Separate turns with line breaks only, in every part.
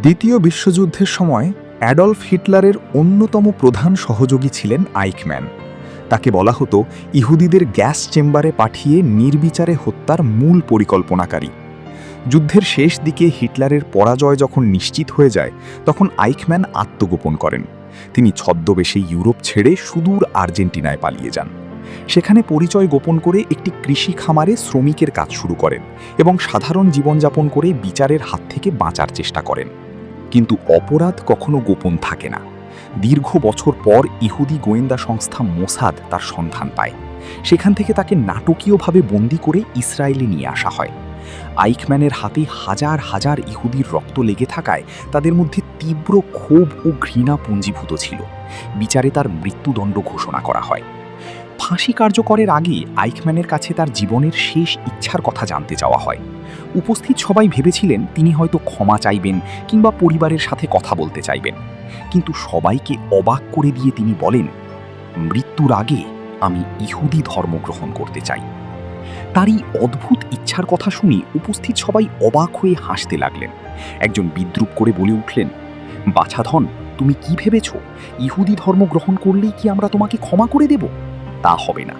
দ্বিতীয় বিশ্বযুদ্ধের সময় অ্যাডলফ হিটলারের অন্যতম প্রধান সহযোগী ছিলেন আইকম্যান। তাকে বলা হতো ইহুদিদের গ্যাস চেম্বারে পাঠিয়ে নির্বিচারে হত্যার মূল পরিকল্পনাকারী। যুদ্ধের শেষ দিকে হিটলারের পরাজয় যখন নিশ্চিত হয়ে যায়, তখন আইকম্যান আত্মগোপন করেন। তিনি ছদ্মবেশে ইউরোপ ছেড়ে সুদূর আর্জেন্টিনায় পালিয়ে যান। সেখানে পরিচয় গোপন করে একটি কৃষি খামারে শ্রমিকের কাজ শুরু করেন এবং সাধারণ জীবনযাপন করে বিচারের হাত থেকে বাঁচার চেষ্টা করেন। কিন্তু অপরাধ কখনো গোপন থাকে না। দীর্ঘ বছর পর ইহুদি গোয়েন্দা সংস্থা মোসাদ তার সন্ধান পায়। সেখান থেকে তাকে নাটকীয়ভাবে বন্দী করে ইসরায়েলে নিয়ে আসা হয়। আইকম্যানের হাতে হাজার হাজার ইহুদির রক্ত লেগে থাকায় তাদের মধ্যে তীব্র ক্ষোভ ও ঘৃণা পুঞ্জীভূত ছিল। বিচারে তার মৃত্যুদণ্ড ঘোষণা করা হয়। ফাঁসি কার্যকরের আগে আইকম্যানের কাছে তার জীবনের শেষ ইচ্ছার কথা জানতে চাওয়া হয়। উপস্থিত সবাই ভেবেছিলেন তিনি হয়তো ক্ষমা চাইবেন কিংবা পরিবারের সাথে কথা বলতে চাইবেন, কিন্তু সবাইকে অবাক করে দিয়ে তিনি বলেন, মৃত্যুর আগে আমি ইহুদি ধর্ম গ্রহণ করতে চাই। তার এই অদ্ভুত ইচ্ছার কথা শুনে উপস্থিত সবাই অবাক হয়ে হাসতে লাগলেন। একজন বিদ্রূপ করে বলে উঠলেন, বাছাধন, তুমি কি ভেবেছ ইহুদি ধর্ম গ্রহণ করলেই কি আমরা তোমাকে ক্ষমা করে দেব? তা হবে না।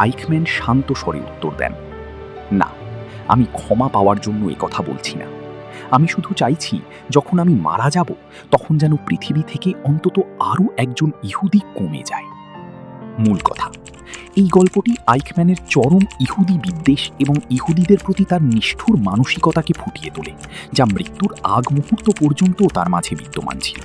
আইকম্যান শান্ত স্বরে উত্তর দেন, না, আমি ক্ষমা পাওয়ার জন্য এ কথা বলছি না। আমি শুধু চাইছি যখন আমি মারা যাব তখন যেন পৃথিবী থেকে অন্তত আরও একজন ইহুদি কমে যায়। মূল কথা, এই গল্পটি আইকম্যানের চরম ইহুদি বিদ্বেষ এবং ইহুদিদের প্রতি তার নিষ্ঠুর মানসিকতাকে ফুটিয়ে তোলে, যা মৃত্যুর আগ মুহূর্ত পর্যন্ত তার মাঝে বিদ্যমান ছিল।